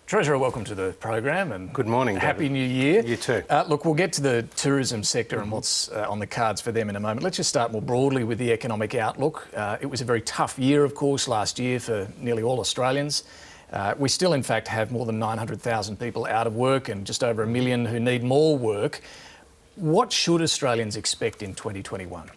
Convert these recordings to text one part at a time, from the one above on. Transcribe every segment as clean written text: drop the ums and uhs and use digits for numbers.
Treasurer, welcome to the program and good morning. Happy David. New Year. You too. Look, we'll get to the tourism sector and what's on the cards for them in a moment. Let's just start more broadly with the economic outlook. It was a very tough year, of course, last year for nearly all Australians. We still, in fact, have more than 900,000 people out of work and just over 1 million who need more work. What should Australians expect in 2021?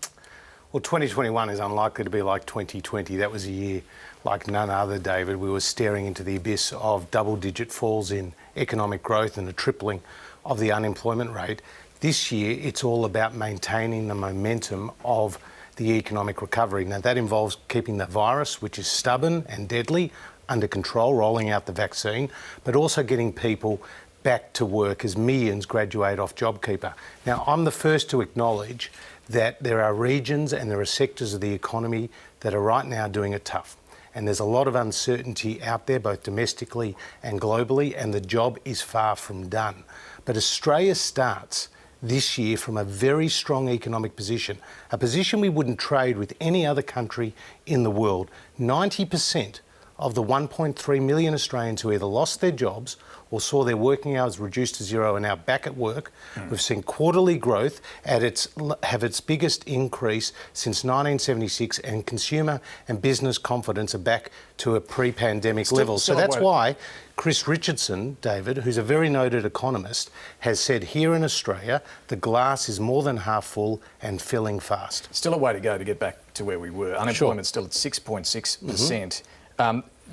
Well, 2021 is unlikely to be like 2020. That was a year like none other, David. We were staring into the abyss of double-digit falls in economic growth and a tripling of the unemployment rate. This year, it's all about maintaining the momentum of the economic recovery. Now, that involves keeping the virus, which is stubborn and deadly, under control, rolling out the vaccine, but also getting people back to work as millions graduate off JobKeeper. Now, I'm the first to acknowledge that there are regions and there are sectors of the economy that are right now doing it tough. And there's a lot of uncertainty out there, both domestically and globally, and the job is far from done. But Australia starts this year from a very strong economic position, a position we wouldn't trade with any other country in the world. 90% of the 1.3 million Australians who either lost their jobs or saw their working hours reduced to zero are now back at work. We've seen quarterly growth have its biggest increase since 1976, and consumer and business confidence are back to a pre-pandemic level. So that's why Chris Richardson, David, who's a very noted economist, has said here in Australia the glass is more than half full and filling fast. Still a way to go to get back to where we were. Unemployment's still at 6.6%.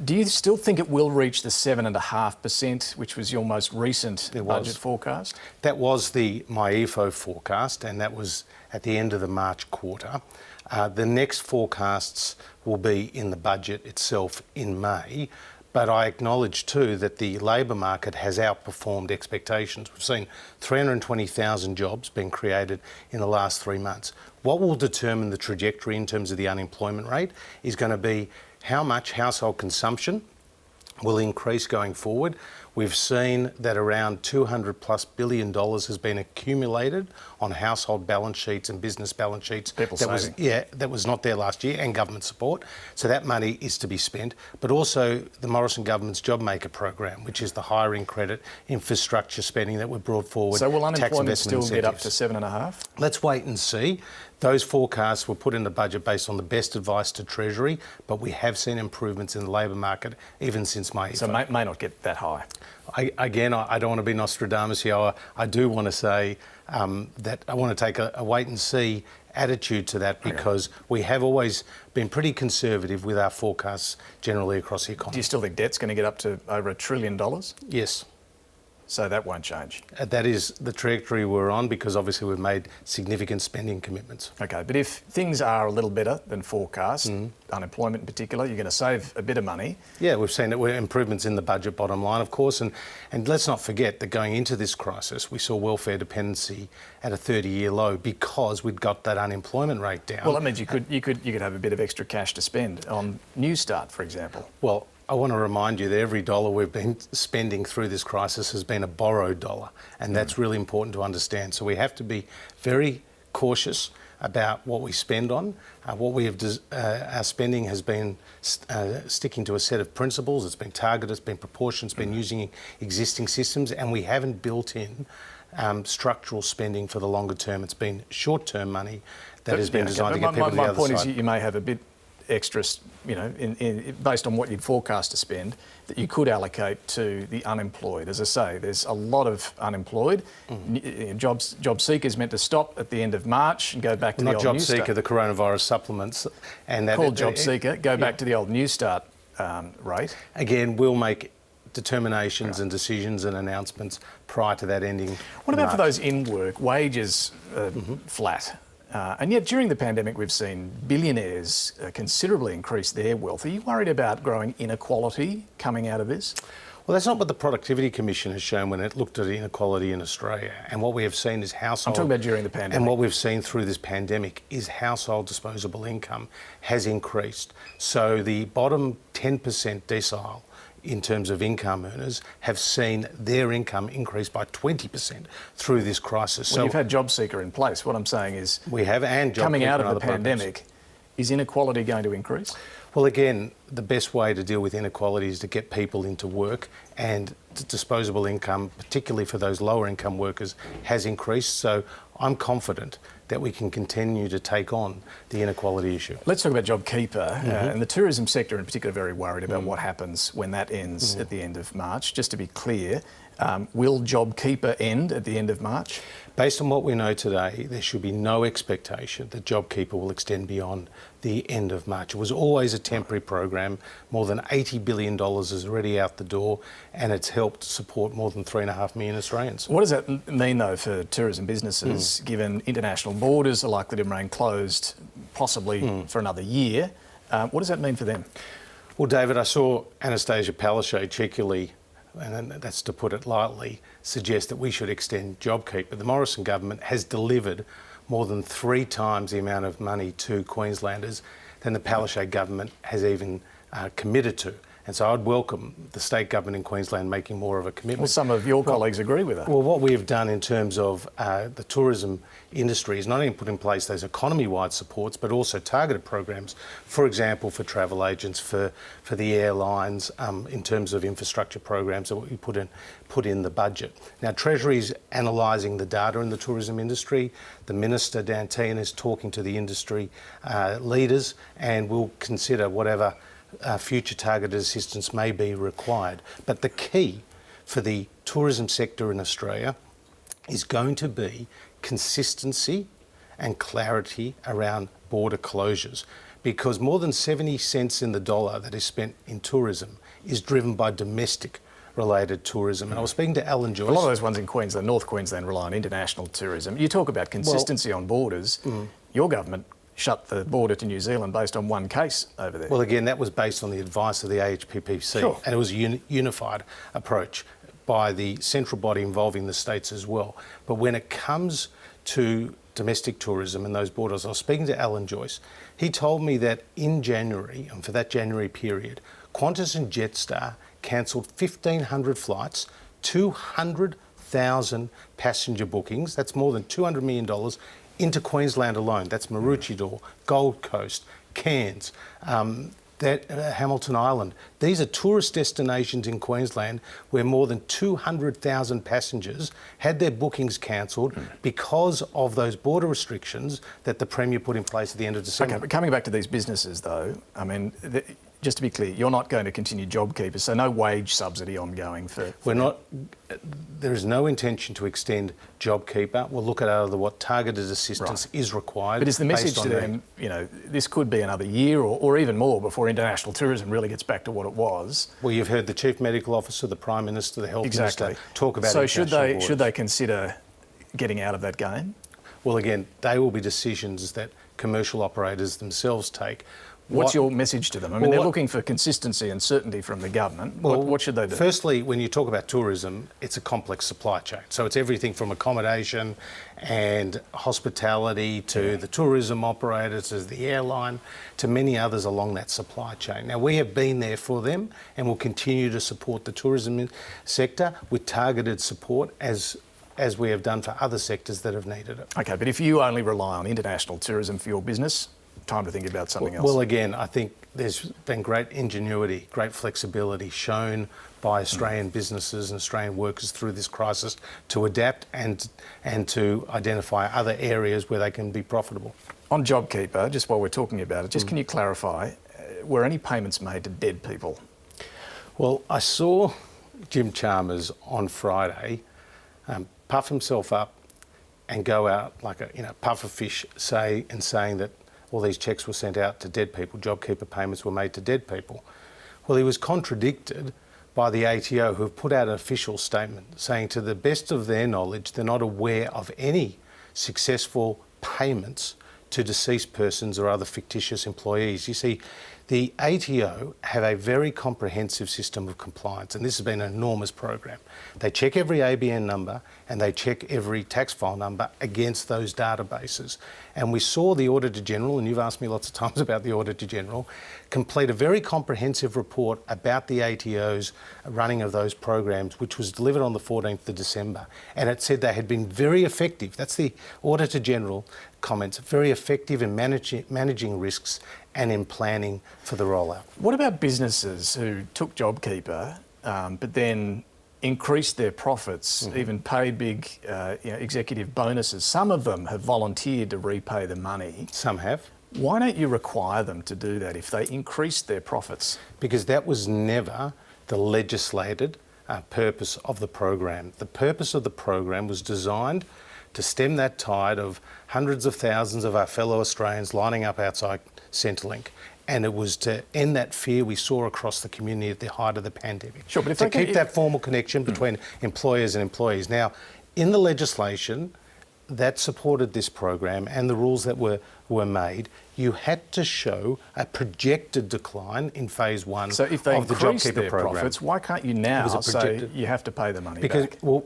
Do you still think it will reach the 7.5%, which was your most recent budget forecast? That was the MyEFO forecast, and that was at the end of the March quarter. The next forecasts will be in the budget itself in May. But I acknowledge too that the labour market has outperformed expectations. We've seen 320,000 jobs being created in the last 3 months. What will determine the trajectory in terms of the unemployment rate is going to be how much household consumption will increase going forward. We've seen that around $200+ billion has been accumulated on household balance sheets and business balance sheets. That was not there last year, and government support. So that money is to be spent. But also the Morrison government's JobMaker program, which is the hiring credit infrastructure spending that we brought forward. So will unemployment still get up to 7.5? Let's wait and see. Those forecasts were put in the budget based on the best advice to Treasury, but we have seen improvements in the labour market even since May. So it may not get that high. I don't want to be Nostradamus here. I do want to say that I want to take a wait-and-see attitude to that, because we have always been pretty conservative with our forecasts generally across the economy. Do you still think debt's going to get up to over $1 trillion? Yes. So that won't change? That is the trajectory we're on, because obviously we've made significant spending commitments. OK, but if things are a little better than forecast, unemployment in particular, you're going to save a bit of money. Yeah, we've seen improvements in the budget bottom line, of course, and let's not forget that going into this crisis, we saw welfare dependency at a 30-year low because we'd got that unemployment rate down. Well, that means you could have a bit of extra cash to spend on Newstart, for example. Well, I want to remind you that every dollar we've been spending through this crisis has been a borrowed dollar, and that's really important to understand. So we have to be very cautious about what we spend on. Our spending has been sticking to a set of principles. It's been targeted, it's been proportioned, it's been using existing systems, and we haven't built in structural spending for the longer term. It's been short-term money that has been designed to get people to the other side. My point is you may have a bit extra, based on what you'd forecast to spend, that you could allocate to the unemployed. As I say, there's a lot of unemployed. JobSeeker is meant to stop at the end of March and go back to the old Newstart. Not JobSeeker, the coronavirus supplements. And that, called JobSeeker, go back to the old Newstart rate. Again, we'll make determinations and decisions and announcements prior to that ending. What about for those in work? Wages flat. And yet during the pandemic we've seen billionaires considerably increase their wealth. Are you worried about growing inequality coming out of this? Well, that's not what the Productivity Commission has shown when it looked at inequality in Australia. And what we have seen is household... I'm talking about during the pandemic. And what we've seen through this pandemic is household disposable income has increased. So the bottom 10% decile in terms of income earners have seen their income increase by 20% through this crisis. Well, so you've had JobSeeker in place. What I'm saying is, we have, and coming out of the pandemic, is inequality going to increase? Well, again, the best way to deal with inequality is to get people into work, and disposable income, particularly for those lower income workers, has increased. So I'm confident that we can continue to take on the inequality issue. Let's talk about JobKeeper, and the tourism sector in particular very worried about what happens when that ends at the end of March. Just to be clear, will JobKeeper end at the end of March? Based on what we know today, there should be no expectation that JobKeeper will extend beyond the end of March. It was always a temporary program. More than $80 billion is already out the door, and it's helped support more than 3.5 million Australians. What does that mean, though, for tourism businesses, given international borders are likely to remain closed possibly for another year? What does that mean for them? Well, David, I saw Anastasia Palaszczuk cheekily, and that's to put it lightly, suggest that we should extend JobKeeper. The Morrison government has delivered more than 3 times the amount of money to Queenslanders than the Palaszczuk government has even committed to. And so I'd welcome the state government in Queensland making more of a commitment. Well, some of your colleagues agree with that. Well, what we have done in terms of the tourism industry is not only put in place those economy-wide supports, but also targeted programs, for example, for travel agents, for the airlines, in terms of infrastructure programs that we put in the budget. Now, Treasury's analysing the data in the tourism industry. The Minister, Dan Tehan, is talking to the industry leaders, and we'll consider whatever future targeted assistance may be required. But the key for the tourism sector in Australia is going to be consistency and clarity around border closures, because more than 70 cents in the dollar that is spent in tourism is driven by domestic related tourism. And I was speaking to Alan Joyce. A lot of those ones in Queensland, North Queensland, rely on international tourism. You talk about consistency on borders. Your government shut the border to New Zealand based on one case over there. Well, again, that was based on the advice of the AHPPC, Sure. and it was a unified approach by the central body involving the states as well. But when it comes to domestic tourism and those borders, I was speaking to Alan Joyce. He told me that in January, and for that January period, Qantas and Jetstar cancelled 1,500 flights, 200,000 passenger bookings, that's more than $200 million, into Queensland alone. That's Maroochydore, Gold Coast, Cairns, Hamilton Island. These are tourist destinations in Queensland where more than 200,000 passengers had their bookings cancelled because of those border restrictions that the Premier put in place at the end of December. Okay, but coming back to these businesses though, I mean, just to be clear, you're not going to continue JobKeeper, so no wage subsidy ongoing for there is no intention to extend JobKeeper. We'll look at what targeted assistance is required. But is the message to them, you know, this could be another year or even more before international tourism really gets back to what it was? Well, you've heard the Chief Medical Officer, the Prime Minister, the Health Minister talk about so international borders. should they consider getting out of that game? Well, again, they will be decisions that commercial operators themselves take. What's your message to them? I mean, they're looking for consistency and certainty from the government. What should they do? Firstly, when you talk about tourism, it's a complex supply chain. So it's everything from accommodation and hospitality to the tourism operators, to the airline, to many others along that supply chain. Now, we have been there for them and will continue to support the tourism sector with targeted support as we have done for other sectors that have needed it. Okay, but if you only rely on international tourism for your business, time to think about something else. Well, again, I think there's been great ingenuity, great flexibility shown by Australian businesses and Australian workers through this crisis to adapt and to identify other areas where they can be profitable. On JobKeeper, just while we're talking about it, just can you clarify, were any payments made to dead people? Well, I saw Jim Chalmers on Friday puff himself up and go out like a puffer fish saying that all these cheques were sent out to dead people, JobKeeper payments were made to dead people. Well, he was contradicted by the ATO, who have put out an official statement saying to the best of their knowledge, they're not aware of any successful payments to deceased persons or other fictitious employees. You see, the ATO have a very comprehensive system of compliance, and this has been an enormous program. They check every ABN number and they check every tax file number against those databases. And we saw the Auditor General, and you've asked me lots of times about the Auditor General, complete a very comprehensive report about the ATO's running of those programs, which was delivered on the 14th of December. And it said they had been very effective. That's the Auditor General comments, very effective in managing risks and in planning for the rollout. What about businesses who took JobKeeper but then increased their profits, even paid big executive bonuses? Some of them have volunteered to repay the money. Some have. Why don't you require them to do that if they increased their profits? Because that was never the legislated purpose of the program. The purpose of the program was designed to stem that tide of hundreds of thousands of our fellow Australians lining up outside Centrelink. And it was to end that fear we saw across the community at the height of the pandemic. Sure, but if to keep that formal connection between employers and employees. Now, in the legislation that supported this program and the rules that were made, you had to show a projected decline in phase one of the JobKeeper program. So if they increase their profits, why can't you now say you have to pay the money back? Well,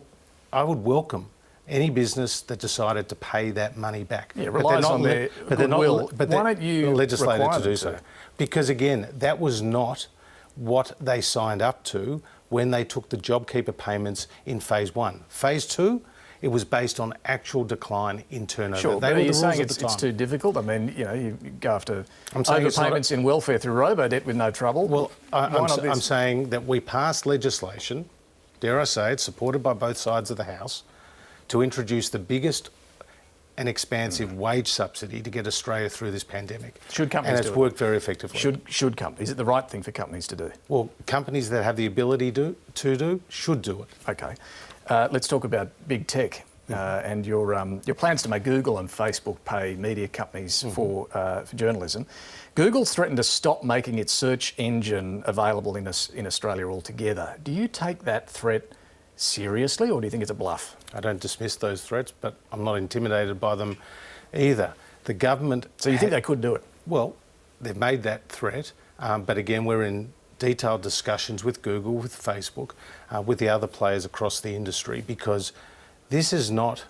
I would welcome any business that decided to pay that money back. Yeah, relies on their goodwill. Why don't you legislated to do them so? to? Because again, that was not what they signed up to when they took the JobKeeper payments in phase one. Phase two, it was based on actual decline in turnover. Sure, but are you saying it's too difficult? I mean, you go after overpayments in welfare through robo-debt with no trouble. Well, I'm saying that we passed legislation, dare I say it, supported by both sides of the House, to introduce the biggest and expansive wage subsidy to get Australia through this pandemic. Should companies do it? And it's worked very effectively. Should companies? Is it the right thing for companies to do? Well, companies that have the ability to do should do it. Okay. Let's talk about big tech and your plans to make Google and Facebook pay media companies for journalism. Google's threatened to stop making its search engine available in Australia altogether. Do you take that threat seriously, or do you think it's a bluff? I don't dismiss those threats, but I'm not intimidated by them either. The government... So you think they could do it? Well, they've made that threat, but again, we're in detailed discussions with Google, with Facebook, with the other players across the industry, because this has not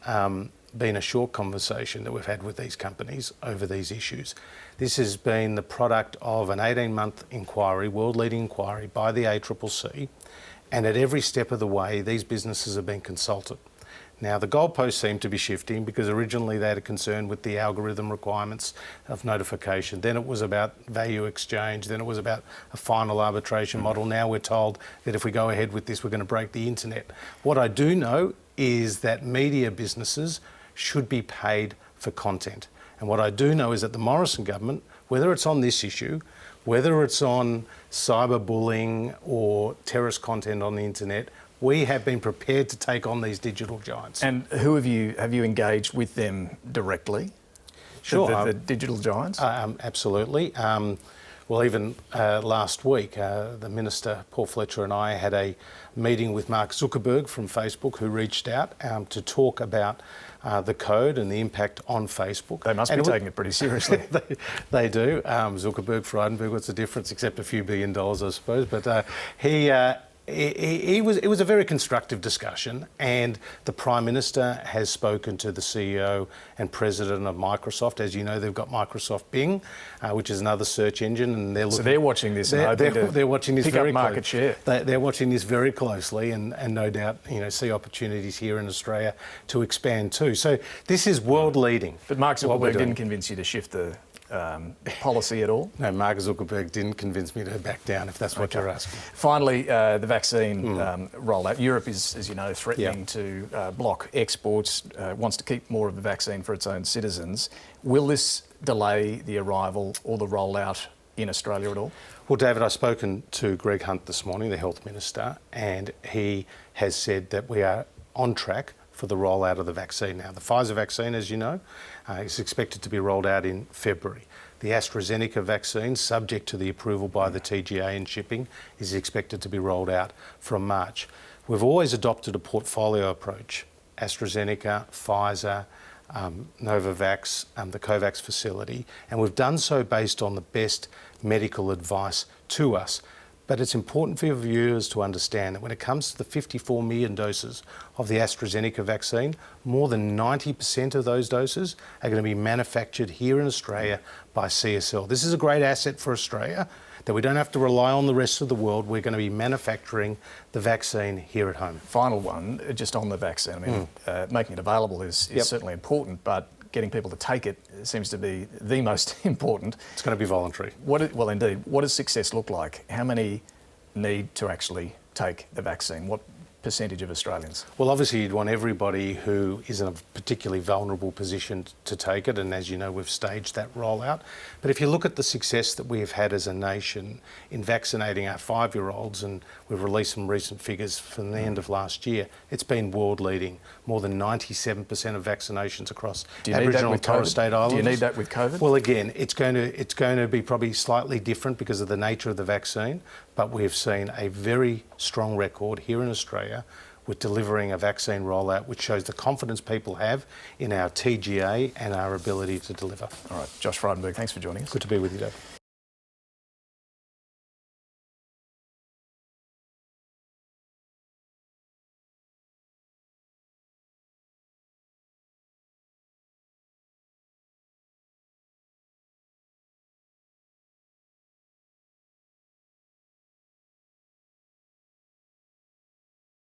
been a short conversation that we've had with these companies over these issues. This has been the product of an 18-month inquiry, world-leading inquiry by the ACCC, and at every step of the way, these businesses have been consulted. Now, the goalposts seem to be shifting because originally they had a concern with the algorithm requirements of notification. Then it was about value exchange. Then it was about a final arbitration model. Now we're told that if we go ahead with this, we're going to break the internet. What I do know is that media businesses should be paid for content. And what I do know is that the Morrison government, whether it's on this issue, whether it's on cyberbullying or terrorist content on the internet, we have been prepared to take on these digital giants. And who have you engaged with them directly? Sure. The digital giants? Absolutely. Well, even last week, the Minister, Paul Fletcher, and I had a meeting with Mark Zuckerberg from Facebook, who reached out to talk about the code and the impact on Facebook. They must be taking it pretty seriously. They do. Zuckerberg, Frydenberg, what's the difference? Except a few $1 billion, I suppose. But it was a very constructive discussion, and the Prime Minister has spoken to the CEO and President of Microsoft. As you know, they've got Microsoft Bing, which is another search engine, and they're looking. So they're watching this. They're watching this very closely. Market share. They're watching this very closely, and no doubt, see opportunities here in Australia to expand too. So this is world leading. But Mark Zuckerberg didn't convince you to shift the policy at all? No, Mark Zuckerberg didn't convince me to back down, if that's what you're asking. Finally, the vaccine rollout. Europe is, as you know, threatening to block exports, wants to keep more of the vaccine for its own citizens. Will this delay the arrival or the rollout in Australia at all? Well, David, I've spoken to Greg Hunt this morning, the Health Minister, and he has said that we are on track for the rollout of the vaccine now. The Pfizer vaccine, as you know, is expected to be rolled out in February. The AstraZeneca vaccine, subject to the approval by the TGA and shipping, is expected to be rolled out from March. We've always adopted a portfolio approach. AstraZeneca, Pfizer, Novavax, the COVAX facility, and we've done so based on the best medical advice to us. But it's important for your viewers to understand that when it comes to the 54 million doses of the AstraZeneca vaccine, more than 90% of those doses are going to be manufactured here in Australia by CSL. This is a great asset for Australia, that we don't have to rely on the rest of the world. We're going to be manufacturing the vaccine here at home. Final one, just on the vaccine. I mean, making it available is certainly important, but getting people to take it seems to be the most important. It's going to be voluntary. Well, indeed. What does success look like? How many need to actually take the vaccine? What percentage of Australians? Well, obviously you'd want everybody who is in a particularly vulnerable position to take it, and as you know, we've staged that rollout. But if you look at the success that we have had as a nation in vaccinating our 5-year-olds, and we've released some recent figures from the end of last year, it's been world leading. More than 97% of vaccinations across Aboriginal and Torres Strait Islanders. Do you need that with COVID? Well, again, it's going to be probably slightly different because of the nature of the vaccine, but we have seen a very strong record here in Australia with delivering a vaccine rollout, which shows the confidence people have in our TGA and our ability to deliver. All right, Josh Frydenberg, thanks for joining us. Good to be with you, Dave.